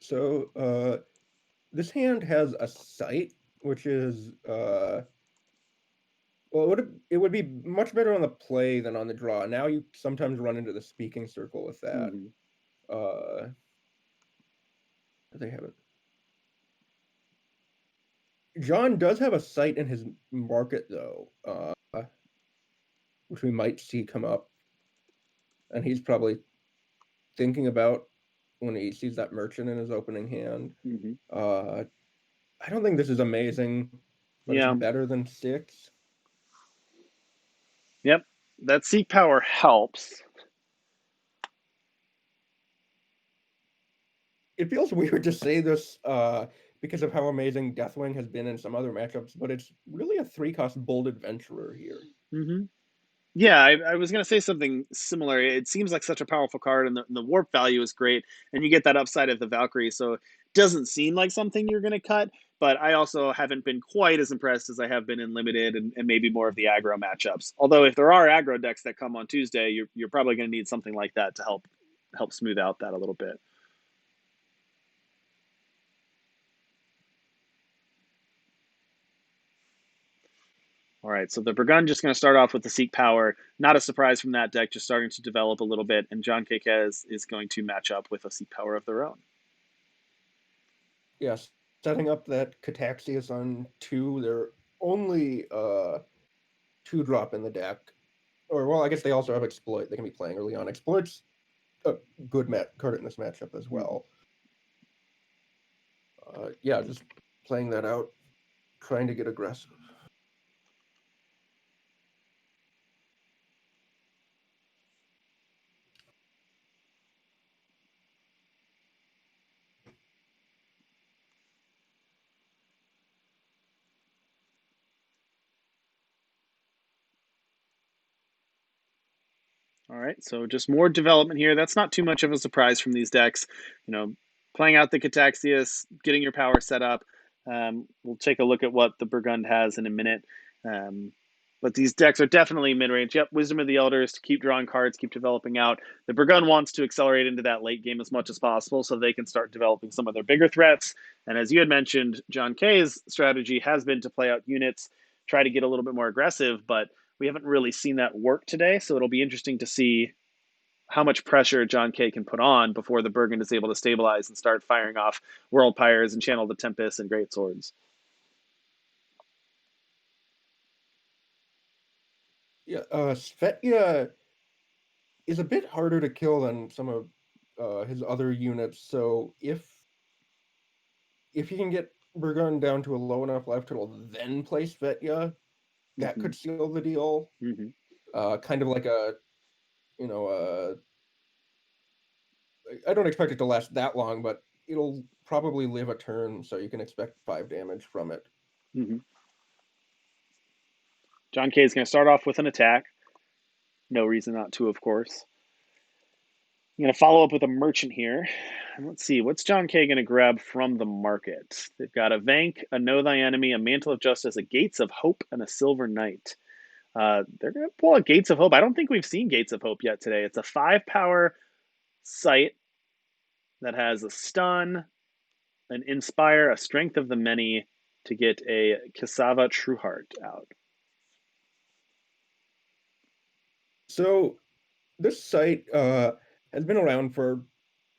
So, this hand has a sight, which is well, it would be much better on the play than on the draw. Now you sometimes run into the speaking circle with that. Mm-hmm. Uh, they have it. John does have a sight in his market though, which we might see come up, and he's probably thinking about when he sees that merchant in his opening hand. Mm-hmm. Uh, I don't think this is amazing, but it's Yeah. better than six. Yep. That seek power helps. It feels weird to say this because of how amazing Deathwing has been in some other matchups, but it's really a three-cost Bold Adventurer here. Mm-hmm. Yeah, I was going to say something similar. It seems like such a powerful card, and the warp value is great, and you get that upside of the Valkyrie, so it doesn't seem like something you're going to cut, but I also haven't been quite as impressed as I have been in Limited and maybe more of the aggro matchups. Although if there are aggro decks that come on Tuesday, you're probably going to need something like that to help smooth out that a little bit. All right, so the Begund just going to start off with the Seek Power. Not a surprise from that deck, just starting to develop a little bit, and johnkkez is going to match up with a Seek Power of their own. Yes, setting up that Cataxius on two, they're only two drop in the deck. Or, well, I guess they also have Exploit. They can be playing early on. Exploit's a good card in this matchup as well. Yeah, just playing that out, trying to get aggressive. All right, so just more development here. That's not too much of a surprise from these decks. Playing out the Cataxius, getting your power set up. We'll take a look at what the Begund has in a minute. But these decks are definitely mid-range. Yep, Wisdom of the Elders to keep drawing cards, keep developing out. The Begund wants to accelerate into that late game as much as possible so they can start developing some of their bigger threats. And as you had mentioned, johnkkez strategy has been to play out units, try to get a little bit more aggressive, but we haven't really seen that work today, so it'll be interesting to see how much pressure John K can put on before the Begund is able to stabilize and start firing off World Pyres and Channel the Tempest and Great Swords. Yeah, Svetya is a bit harder to kill than some of his other units, so if he can get Burgun down to a low enough life total, then play Svetya, that could seal the deal. Kind of like I don't expect it to last that long, but it'll probably live a turn, so you can expect 5 damage from it. John K is going to start off with an attack. No reason not to, of course. I'm going to follow up with a merchant here. And let's see, what's John K going to grab from the market? They've got a Vank, a Know Thy Enemy, a Mantle of Justice, a Gates of Hope, and a Silver Knight. They're going to pull a Gates of Hope. I don't think we've seen Gates of Hope yet today. It's a 5-power sight that has a Stun, an Inspire, a Strength of the Many to get a Cassava Trueheart out. So this site has been around for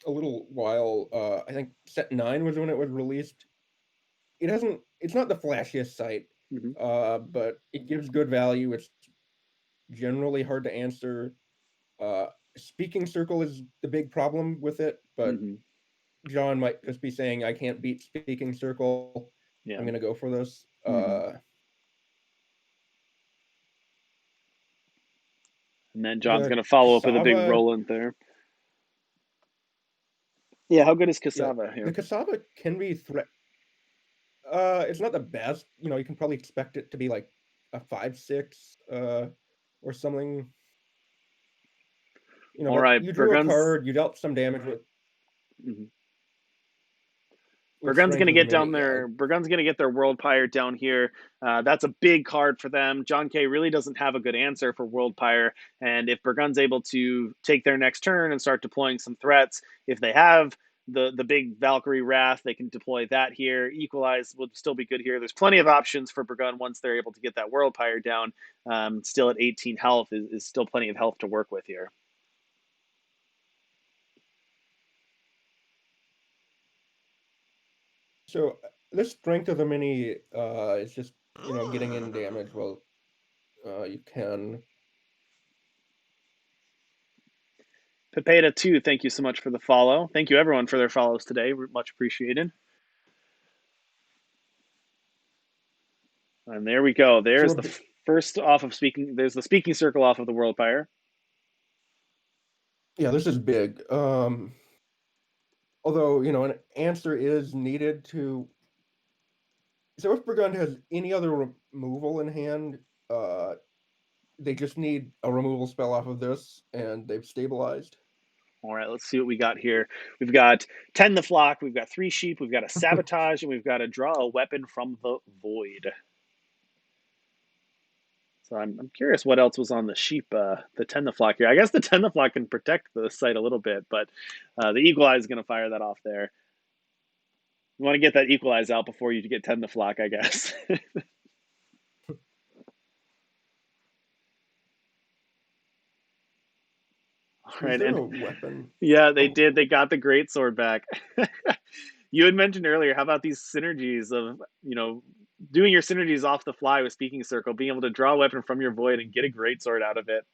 a little while. I think set 9 was when it was released. It's not the flashiest site, but it gives good value. It's generally hard to answer. Speaking Circle is the big problem with it, but John might just be saying, I can't beat Speaking Circle. Yeah. I'm going to go for this. And then John's going to follow up with a big Roland there. Yeah, how good is Cassava here? The Cassava can be it's not the best. You can probably expect it to be like a 5/6 or something. All right, you drew a card, you dealt some damage with. Begund's going to get down there. Begund's going to get their World Pyre down here. That's a big card for them. John K really doesn't have a good answer for World Pyre. And if Begund's able to take their next turn and start deploying some threats, if they have the big Valkyrie Wrath. They can deploy that here. Equalize would still be good here. There's plenty of options for Burgund once they're able to get that World Pyre down. Still at 18 health is still plenty of health to work with here. So the strength of the mini is just, getting in damage. Well, you can. Pepeta 2, thank you so much for the follow. Thank you everyone for their follows today. Much appreciated. And there we go. So There's the first off of speaking. There's the speaking circle off of the World Pyre. yeah, this is big. Although, an answer is needed to. So if Burgund has any other removal in hand, they just need a removal spell off of this, and they've stabilized. All right, let's see what we got here. We've got Tend the Flock, we've got 3 Sheep, we've got a Sabotage, and we've got a Draw a Weapon from the Void. So I'm curious what else was on the Sheep, the Tend the Flock here. I guess the Tend the Flock can protect the site a little bit, but the Equalize is going to fire that off there. You want to get that Equalize out before you get Tend the Flock, I guess. All Is right, there and a weapon? yeah, they Oh, did. They got the Great Sword back. You had mentioned earlier, how about these synergies of, doing your synergies off the fly with Speaking Circle, being able to draw a weapon from your void and get a Great Sword out of it.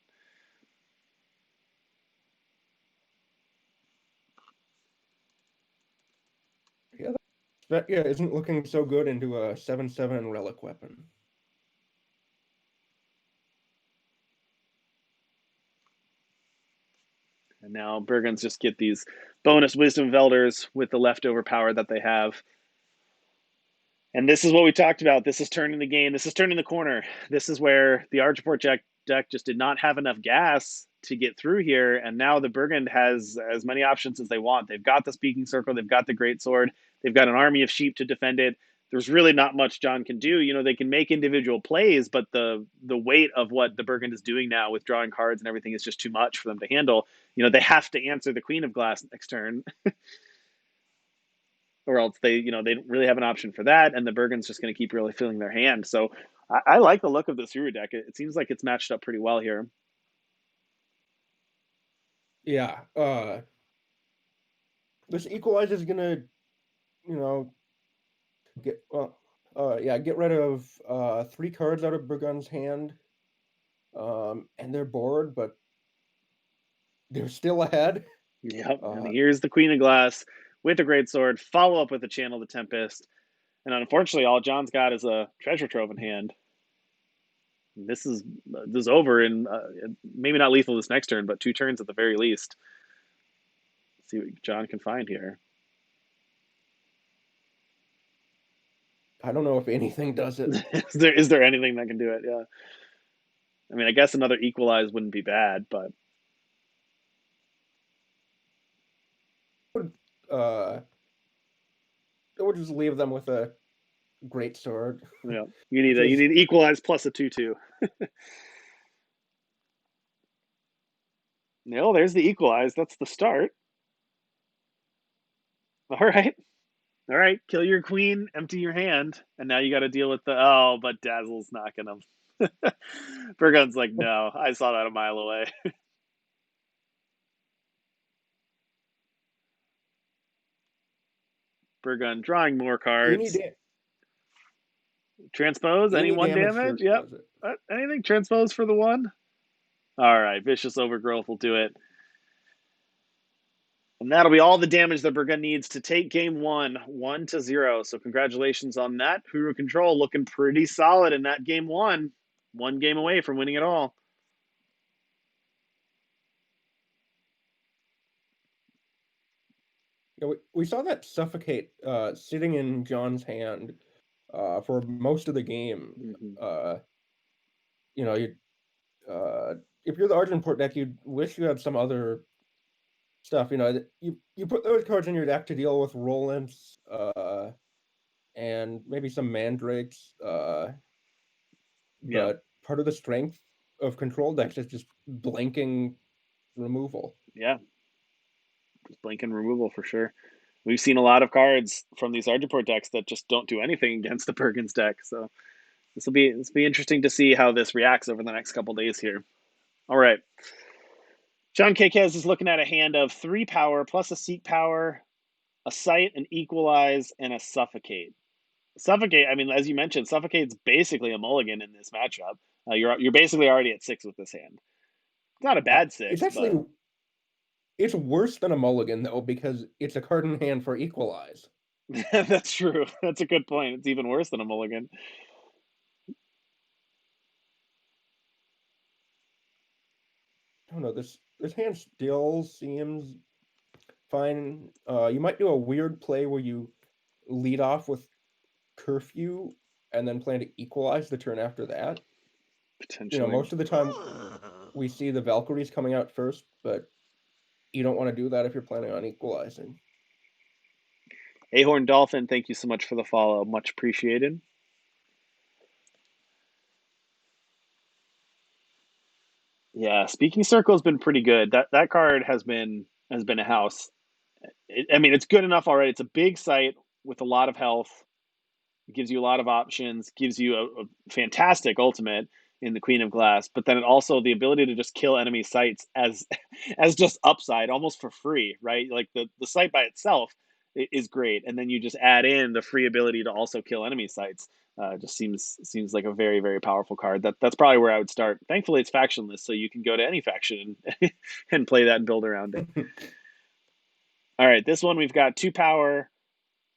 yeah, that isn't looking so good into a 7/7 relic weapon. And now Bergens just get these bonus Wisdom Velders with the leftover power that they have. And this is what we talked about. This is turning the game. This is turning the corner. This is where the Archport deck just did not have enough gas to get through here. And now the Burgund has as many options as they want. They've got the Speaking Circle. They've got the Great Sword. They've got an army of sheep to defend it. There's really not much John can do. They can make individual plays, but the weight of what the Burgund is doing now with drawing cards and everything is just too much for them to handle. They have to answer the Queen of Glass next turn. Or else they don't really have an option for that, and the Bergen's just going to keep really filling their hand. So I like the look of this Uru deck. It seems like it's matched up pretty well here. Yeah, this Equalize is gonna, get get rid of 3 cards out of Burgund's hand, and they're bored, but they're still ahead. Yep. And here's the Queen of Glass with the Great Sword. Follow up with the Channel the Tempest, and unfortunately, all John's got is a treasure trove in hand. This is over in maybe not lethal this next turn, but 2 turns at the very least. Let's see what John can find here. I don't know if anything does it. Is there anything that can do it? Yeah. I mean, I guess another Equalize wouldn't be bad, but I would just leave them with a Great Sword. yeah, you need Equalize plus a 2/2. No, there's the Equalize. That's the start. All right. Kill your queen, empty your hand, and now you got to deal with but Dazzle's knocking him. Burgund's like, no, I saw that a mile away. Burgund drawing more cards. Transpose, any 1 damage? Yep. Anything transpose for the 1? All right, Vicious Overgrowth will do it. And that'll be all the damage that Burgund needs to take game 1-0. So congratulations on that. Huru Control looking pretty solid in that game 1. 1 game away from winning it all. Yeah, we saw that Suffocate sitting in John's hand for most of the game. Mm-hmm. If you're the Argenport deck, you'd wish you had some other stuff. You put those cards in your deck to deal with Rollants and maybe some Mandrakes. But part of the strength of control decks is just blanking removal. Yeah. Just blanking removal for sure. we've seen a lot of cards from these Argentport decks that just don't do anything against the Bergen's deck. So this will be interesting to see how this reacts over the next couple days here. All right. Johnkkez is looking at a hand of 3 power plus a seek power, a sight, an equalize, and a suffocate. Suffocate, I mean, as you mentioned, suffocate's basically a mulligan in this matchup. You're basically already at 6 with this hand. It's not a bad It's 6, but actually it's worse than a mulligan though because it's a card in hand for equalize. that's true. That's a good point. It's even worse than a mulligan. I don't know. This hand still seems fine. You might do a weird play where you lead off with curfew and then plan to equalize the turn after that. Potentially. Most of the time we see the Valkyries coming out first, but you don't want to do that if you're planning on equalizing. Ahorn Dolphin, thank you so much for the follow. Much appreciated. Yeah, Speaking Circle has been pretty good. That card has been a house. I mean, it's good enough already. It's a big site with a lot of health. It gives you a lot of options. Gives you a fantastic ultimate in the Queen of Glass, but then it also the ability to just kill enemy sites as as just upside, almost for free, right? Like the site by itself is great, and then you just add in the free ability to also kill enemy sites. Just seems like a very very powerful card. That's probably where I would start. Thankfully, it's factionless, so you can go to any faction and play that and build around it. All right, this one we've got 2 power,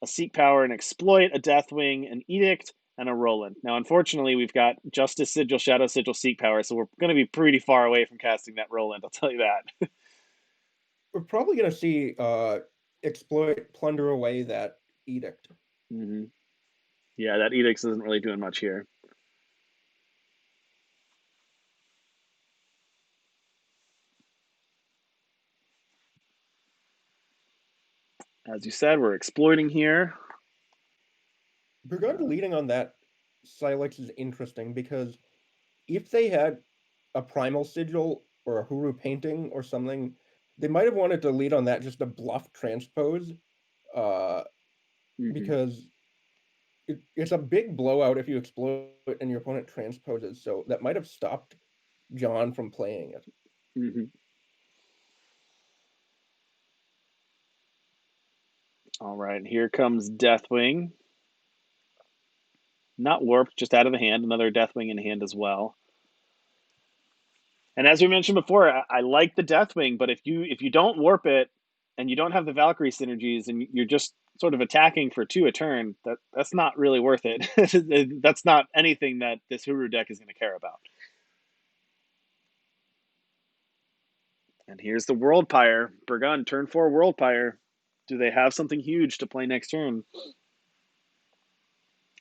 a seek power, an exploit, a deathwing, an edict, and a Roland. Now, unfortunately, we've got Justice Sigil, Shadow Sigil, seek power, so we're going to be pretty far away from casting that Roland. I'll tell you that. We're probably gonna see exploit plunder away that edict. mm-hmm. Yeah, that edict isn't really doing much here. As you said, we're exploiting here. Burgund leading on that Silex is interesting because if they had a primal sigil or a Huru painting or something, they might have wanted to lead on that just to bluff transpose, uh, Mm-hmm. because it's a big blowout if you exploit and your opponent transposes. So that might have stopped John from playing it. Mm-hmm. All right, here comes Deathwing. Not warped, just out of the hand. Another Deathwing in hand as well. And as we mentioned before, I like the Deathwing, but if you don't warp it and you don't have the Valkyrie synergies and you're just sort of attacking for 2 a turn, that's not really worth it. That's not anything that this Huru deck is going to care about. And here's the World Pyre. Burgund, turn 4 World Pyre. Do they have something huge to play next turn?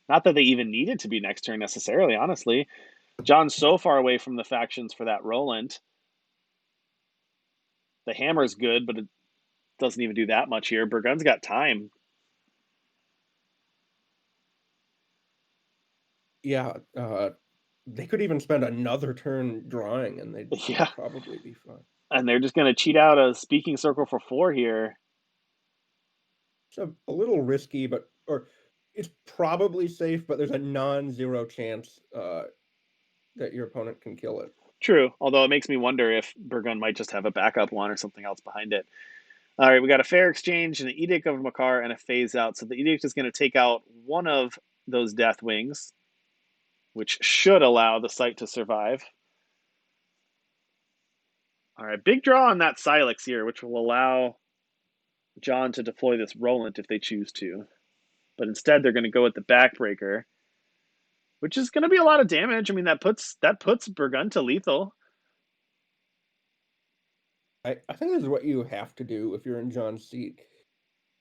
Not that they even need it to be next turn necessarily, honestly. John's so far away from the factions for that Roland. The hammer's good, but it doesn't even do that much here. Burgund's got time. Yeah, they could even spend another turn drawing, and they'd Yeah. probably be fine. And they're just going to cheat out a Speaking Circle for 4 here. It's a little risky, or it's probably safe, but there's a non-zero chance that your opponent can kill it. True, although it makes me wonder if Burgund might just have a backup one or something else behind it. All right, we got a Fair Exchange, an Edict of Makar, and a Phase Out. So the Edict is going to take out one of those Death Wings, which should allow the site to survive. All right, big draw on that Silex here, which will allow John to deploy this Roland if they choose to. But instead, they're going to go with the Backbreaker, which is going to be a lot of damage. I mean, that puts Burgund to lethal. I think this is what you have to do if you're in John's seat.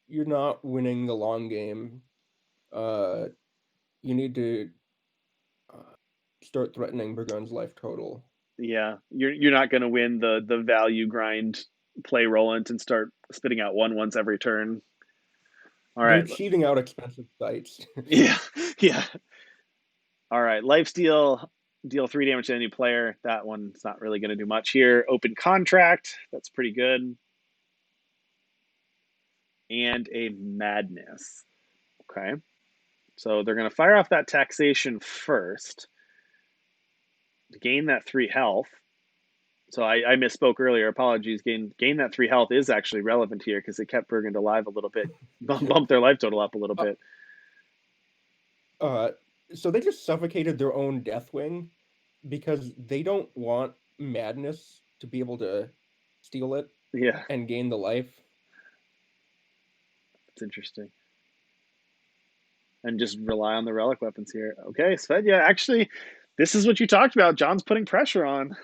You're not winning the long game. You need to start threatening Burgund's life total. Yeah, you're not going to win the value grind, play Roland and start spitting out one once every turn. All You're right. cheating out expensive sites. Yeah, yeah. All right, Lifesteal, deal 3 damage to any player. That one's not really going to do much here. Open Contract, that's pretty good. and a madness. Okay. So they're going to fire off that taxation first to gain that 3 health. So I misspoke earlier. Apologies. Gain that 3 health is actually relevant here because it kept Bergund alive a little bit, bumped their life total up a little Uh, bit. uh, so they just suffocated their own Deathwing because they don't want Madness to be able to steal it Yeah, and gain the life. it's interesting. And just rely on the relic weapons here. Okay, Sven, yeah, actually, this is what you talked about. John's putting pressure on.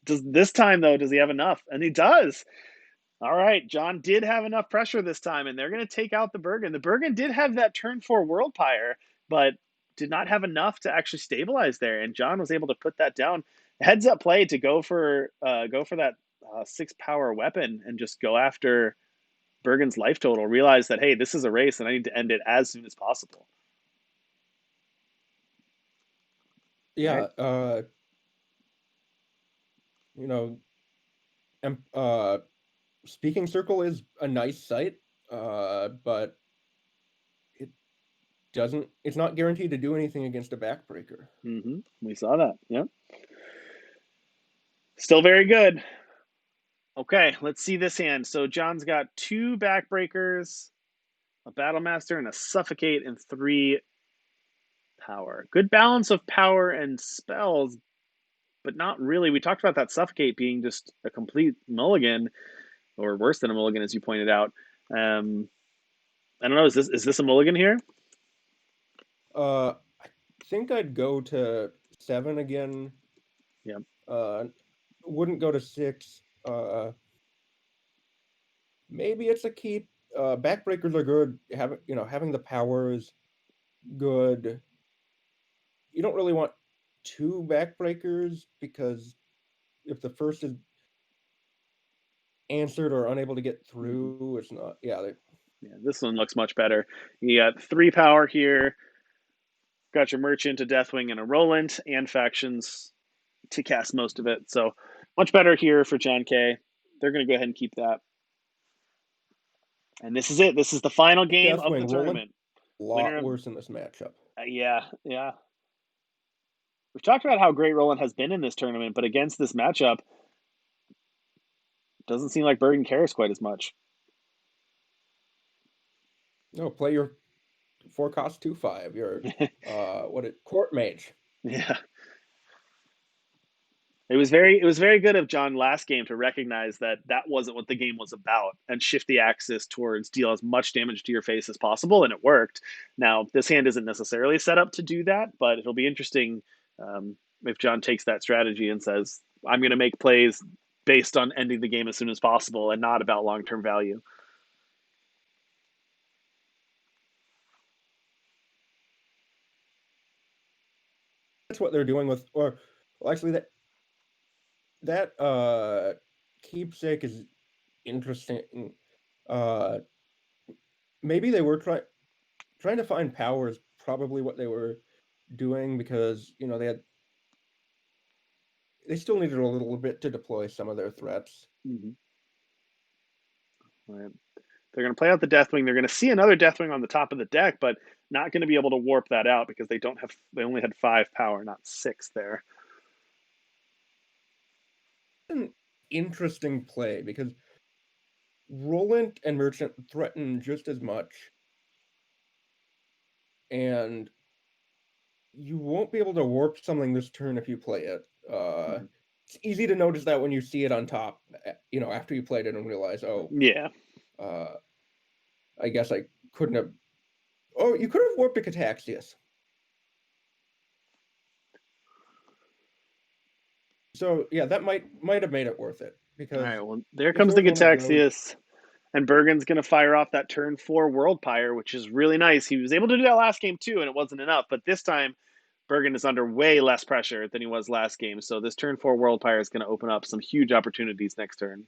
Does this time though? Does he have enough? And he does. All right, John did have enough pressure this time, and they're going to take out the Bergen. The Bergen did have that turn 4 World Pyre, but did not have enough to actually stabilize there, and John was able to put that down. Heads up play to go for that 6 power weapon and just go after Bergen's life total. Realize that, hey, this is a race, and I need to end it as soon as possible. All right. Yeah, you know, uh, Speaking Circle is a nice site, but it it's not guaranteed to do anything against a backbreaker. We saw that. Yeah. Still very good. Okay, let's see this hand. So John's got 2 backbreakers, a Battlemaster, and a Suffocate, and 3 power. Good balance of power and spells, but not really. We talked about that Suffocate being just a complete mulligan, or worse than a mulligan, as you pointed out. I don't know. Is this a mulligan here? I think I'd go to 7 again. Yeah. Wouldn't go to 6. Maybe it's a keep. Backbreakers are good. Having the power is good. You don't really want 2 backbreakers because if the first is answered or unable to get through, it's not. Yeah, Yeah, this one looks much better. You got 3 power here. Got your Merchant, a Deathwing, and a Roland, and factions to cast most of it. So much better here for John K. They're going to go ahead and keep that. And this is it. This is the final game of the Deathwing rolling tournament. a Winner lot of worse in this matchup. yeah, yeah. We've talked about how great Roland has been in this tournament, but against this matchup, doesn't seem like Bergen cares quite as much. No, play your 4 cost 2/5. Your court mage. Yeah. It was very good of John last game to recognize that that wasn't what the game was about and shift the axis towards deal as much damage to your face as possible, and it worked. Now this hand isn't necessarily set up to do that, but it'll be interesting if John takes that strategy and says, "I'm going to make plays based on ending the game as soon as possible and not about long term value." That's what they're doing with, or well, actually, that keepsake is interesting. Uh, Maybe they were trying to find power is probably what they were doing because they still needed a little bit to deploy some of their threats. Mm-hmm. Right. They're going to play out the Deathwing. They're going to see another Deathwing on the top of the deck, but not going to be able to warp that out because they only had 5 power, not 6 there. An interesting play because Roland and Merchant threaten just as much, and you won't be able to warp something this turn if you play it. Mm-hmm. It's easy to notice that when you see it on top, after you played it and realize, oh, Yeah. uh, I guess I couldn't have. Oh, you could have warped a Cataxius. So yeah, that might have made it worth it All because right. Well, there if comes there the was one that really Gataxius, and Bergen's going to fire off that turn 4 World Pyre, which is really nice. He was able to do that last game too, and it wasn't enough. But this time, Bergen is under way less pressure than he was last game. So this turn 4 World Pyre is going to open up some huge opportunities next turn.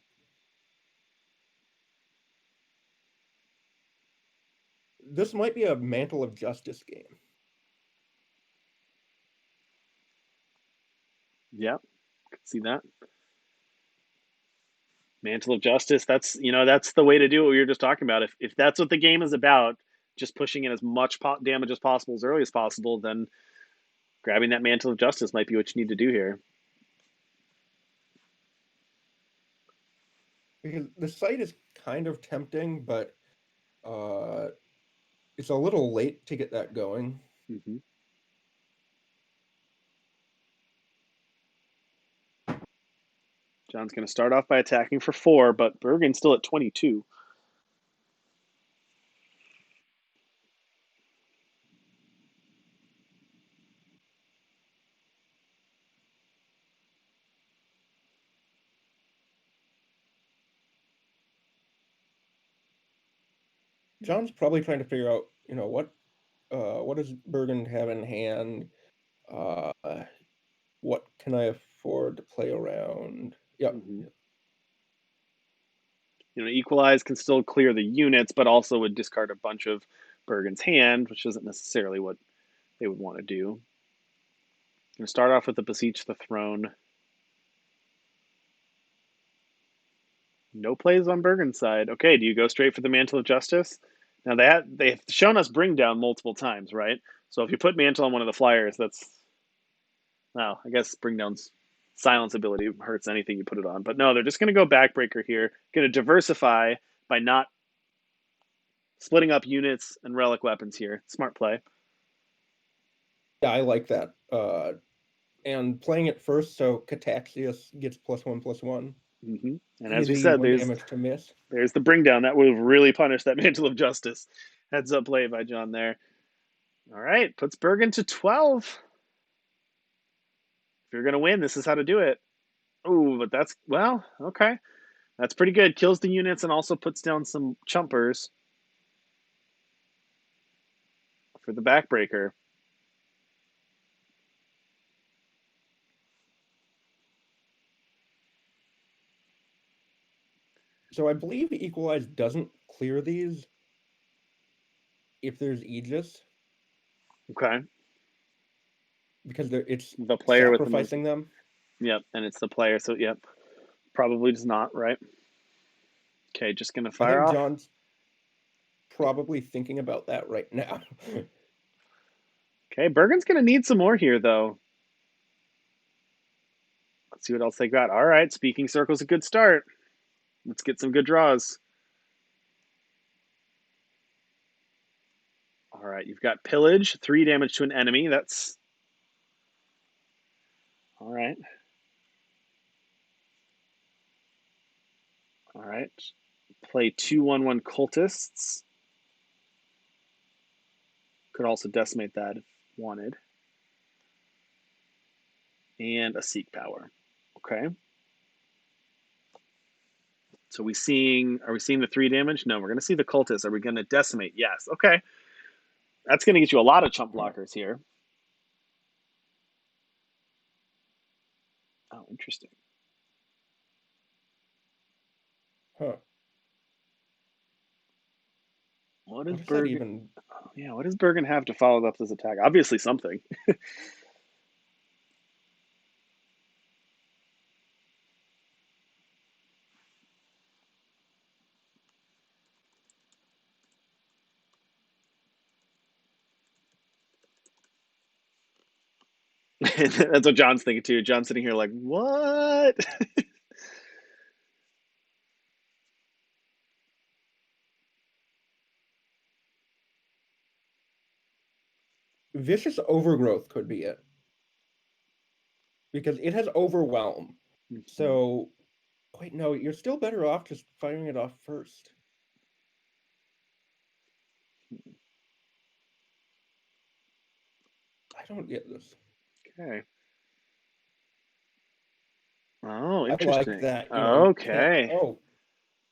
this might be a Mantle of Justice game. Yeah, could see that. Mantle of Justice. That's the way to do what we were just talking about. If that's what the game is about, just pushing in as much damage as possible as early as possible, then grabbing that Mantle of Justice might be what you need to do here. Because the site is kind of tempting, but uh, it's a little late to get that going. Mm-hmm. John's going to start off by attacking for 4, but Bergen's still at 22. John's probably trying to figure out, what does Bergen have in hand? Uh, what can I afford to play around? Yep. Mm-hmm. Equalize can still clear the units, but also would discard a bunch of Bergen's hand, which isn't necessarily what they would want to do. Going to start off with the Beseech the Throne. No plays on Bergen's side. Okay, do you go straight for the Mantle of Justice? Now they've shown us Bring Down multiple times, right? So if you put Mantle on one of the flyers, well, I guess Bring Down's silence ability hurts anything you put it on. But no, they're just going to go Backbreaker here. Going to diversify by not splitting up units and relic weapons here. Smart play. Yeah, I like that. And playing it first, so Cataxius gets +1/+1. Mm-hmm. And as we Easy said, one there's damage to miss. there's the Bring Down that will really punish that Mantle of Justice. Heads up play by John there. All right, puts Bergen to 12. If you're going to win, this is how to do it. Oh, but okay. That's pretty good. Kills the units and also puts down some chumpers for the Backbreaker. So I believe Equalize doesn't clear these if there's Aegis, Okay. because it's The player with the most. sacrificing them. Yep, and it's the player. So, yep. Probably does not, right? Okay, just going to I fire think off. John's probably thinking about that right now. Okay, Bergen's going to need some more here, though. Let's see what else they got. All right, Speaking Circle's a good start. Let's get some good draws. All right, you've got Pillage, 3 damage to an enemy. That's all right. All right. Play 2/1/1 Cultists. Could also decimate that if wanted. And a Seek Power. Okay. So are we seeing the 3 damage? No, we're going to see the Cultists. Are we going to decimate? Yes. Okay. That's going to get you a lot of chump blockers here. Oh, interesting. Huh. What What does does that Bergen? even? Yeah, what does Bergen have to follow up this attack? Obviously something. That's what John's thinking too. John's sitting here like, what? Vicious Overgrowth could be it, because it has Overwhelm. So, wait, no, you're still better off just firing it off first. I don't get this. Okay. Oh, I like interesting. that. You can't. Okay. Oh,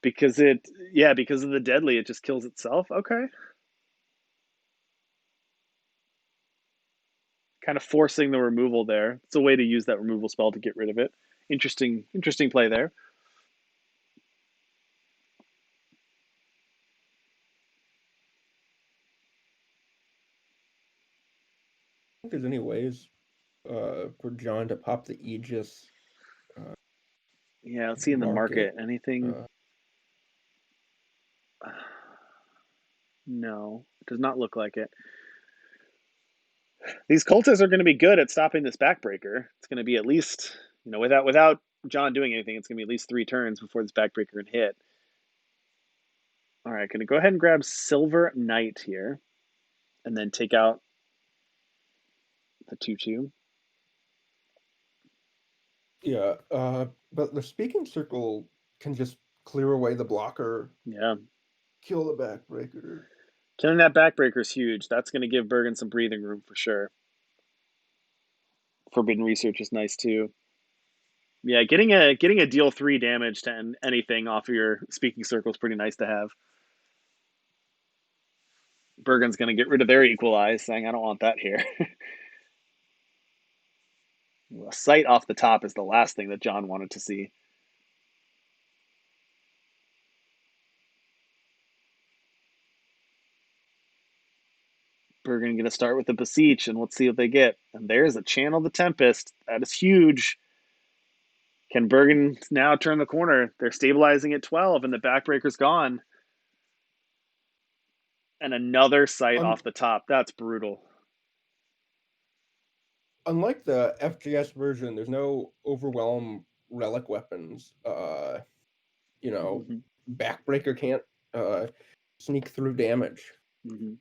Because of the deadly, it just kills itself. Okay. Kind of forcing the removal there. It's a way to use that removal spell to get rid of it. Interesting play there. think there's any ways for John to pop the Aegis. Yeah, let's see in the Market. market. Anything? Uh, No, does not look like it. These cultists are going to be good at stopping this backbreaker. It's going to be at least, without John doing anything, it's going to be at least 3 turns before this backbreaker can hit. All right, going to go ahead and grab Silver Knight here, and then take out the 2/2. yeah, but the speaking circle can just clear away the blocker, Yeah, kill the backbreaker. killing that backbreaker is huge. That's going to give Bergen some breathing room for sure. Forbidden Research is nice too. Yeah, getting a deal 3 damage to anything off of your speaking circle is pretty nice to have. Bergen's going to get rid of their equalize, saying, I don't want that here. A sight off the top is the last thing that John wanted to see. Bergen going to start with the Beseech, and let's see what they get. And there's a Channel the Tempest. That is huge. Can Bergen now turn the corner? They're stabilizing at 12, and the backbreaker's gone. And another sight Un off the top. That's brutal. Unlike the FGS version, there's no overwhelm relic weapons. You know, Mm-hmm. backbreaker can't sneak through damage. Mm-hmm.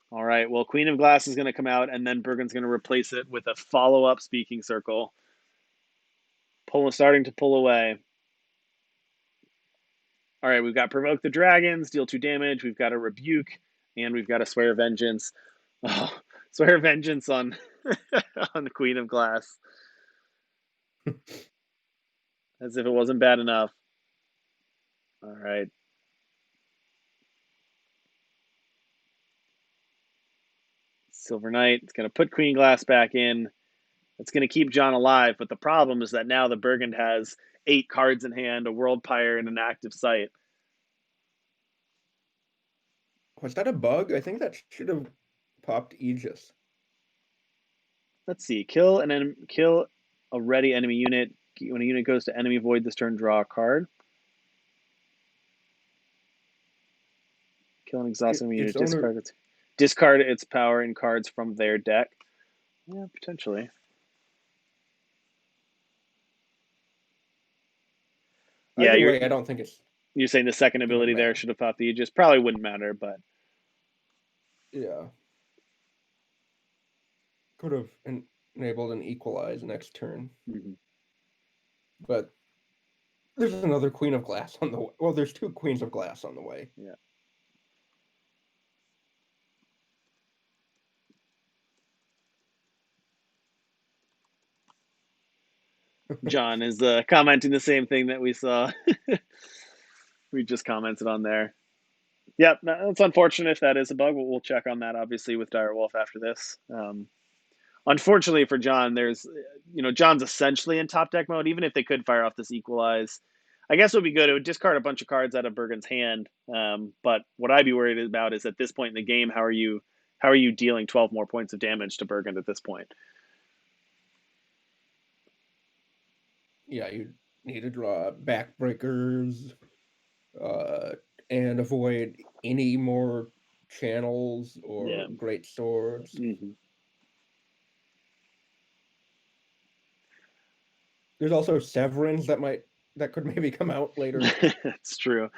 All right. Well, Queen of Glass is going to come out, and then Bergen's going to replace it with a follow-up speaking circle. Starting to pull away. All right, we've got Provoke the Dragons, deal 2 damage. We've got a Rebuke, and we've got a Swear Vengeance. Oh, Swear Vengeance on on the Queen of Glass. As if it wasn't bad enough. All right. Silver Knight. It's going to put Queen Glass back in. It's going to keep John alive, but the problem is that now the Bergund has 8 cards in hand, a World Pyre, and an active sight. Was that a bug? I think that should have popped Aegis. Let's see. Kill a ready enemy unit. When a unit goes to enemy void this turn, draw a card. Kill an exhausting unit. Its owner. Discard its power and cards from their deck. Yeah, potentially. Yeah, Either way, I don't think it's you're saying the second gonna ability there matter. should have popped the Aegis. Probably wouldn't matter, but Yeah, could have enabled an equalize next turn. mm-hmm. But there's another Queen of Glass on the way. Well, there's 2 Queens of Glass on the way. Yeah. John is commenting the same thing that we saw. We just commented on there. Yep, that's unfortunate if that is a bug. We'll check on that obviously with Direwolf after this. Unfortunately for John, John's essentially in top deck mode. Even if they could fire off this equalize, I guess it would be good. It would discard a bunch of cards out of Bergen's hand. But what I'd be worried about is at this point in the game, how are you dealing 12 more points of damage to Bergen at this point? Yeah, you need to draw backbreakers, uh, and avoid any more channels or Yeah. great swords. Mm-hmm. There's also Severins that could maybe come out later. That's true.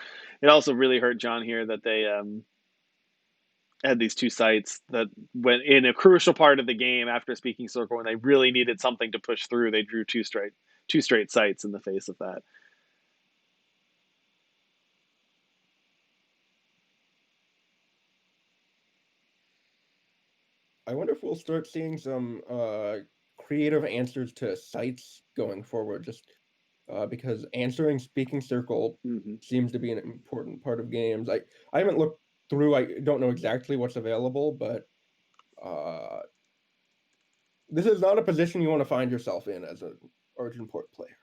It also really hurt John here that they had these 2 sites that went in a crucial part of the game after speaking circle when they really needed something to push through. They drew two straight sites in the face of that. I wonder if we'll start seeing some creative answers to sites going forward, just because answering speaking circle Mm-hmm. seems to be an important part of games. I haven't looked through. I don't know exactly what's available, but uh, this is not a position you want to find yourself in as an Origin Port player.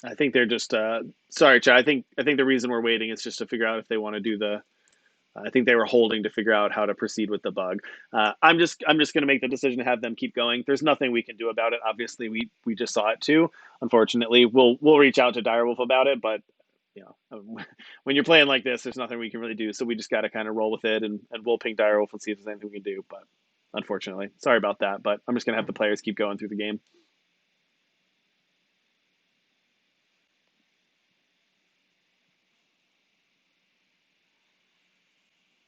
I think they're just sorry, Chad. I think the reason we're waiting is just to figure out if they want to do the. I think they were holding to figure out how to proceed with the bug. I'm just going to make the decision to have them keep going. There's nothing we can do about it. Obviously, we just saw it too. Unfortunately, we'll reach out to Direwolf about it, but you know, when you're playing like this, there's nothing we can really do. So we just got to kind of roll with it, and we'll ping Direwolf and see if there's anything we can do. But unfortunately, sorry about that. But I'm just going to have the players keep going through the game.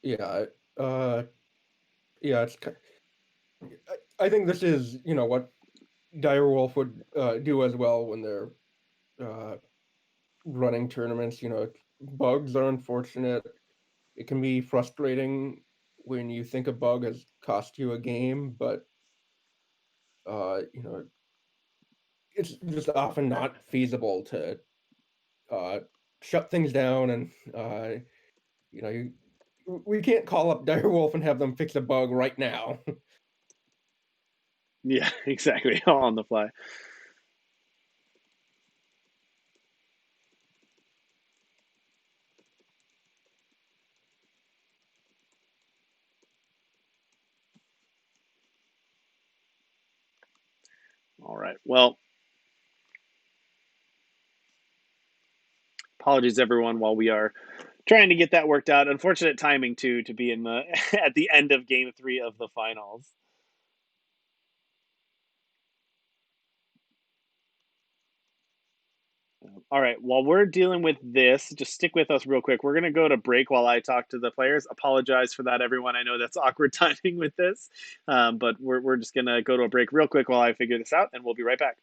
Yeah, uh, yeah, I think this is, what Direwolf would do as well when they're uh, running tournaments. Bugs are unfortunate. It can be frustrating when you think a bug has cost you a game, but you know, it's just often not feasible to uh, shut things down, and you know, you, we can't call up Direwolf and have them fix a bug right now. Yeah, exactly. All on the fly. All right. Well, apologies everyone while we are trying to get that worked out. Unfortunate timing too to be in the at the end of game 3 of the finals. All right, while we're dealing with this, just stick with us real quick. We're going to go to break while I talk to the players. Apologize for that, everyone. I know that's awkward timing with this, but we're just going to go to a break real quick while I figure this out, and we'll be right back.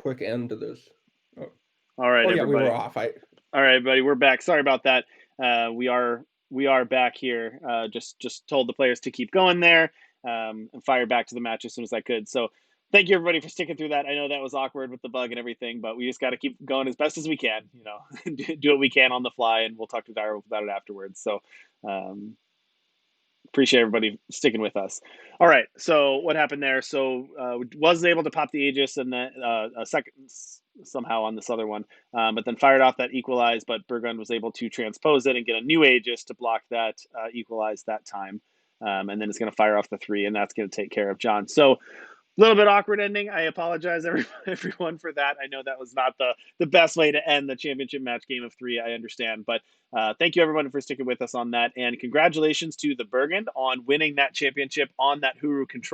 Quick end to this. Oh, All right, oh yeah, we were everybody. off. All right, everybody, we're back. Sorry about that. We are back here. Just told the players to keep going there, and fired back to the match as soon as I could. So thank you everybody for sticking through that. I know that was awkward with the bug and everything, but we just got to keep going as best as we can. Do what we can on the fly, and we'll talk to Dyro about it afterwards. So um, appreciate everybody sticking with us. All right, so what happened there? So was able to pop the Aegis and then a second somehow on this other one, but then fired off that equalize. But Burgund was able to transpose it and get a new Aegis to block that equalize that time, and then it's going to fire off the 3, and that's going to take care of John. So a little bit awkward ending. I apologize, everyone, for that. I know that was not the best way to end the championship match game of 3. I understand, but thank you everyone for sticking with us on that, and congratulations to TheBegund on winning that championship on that Huru control.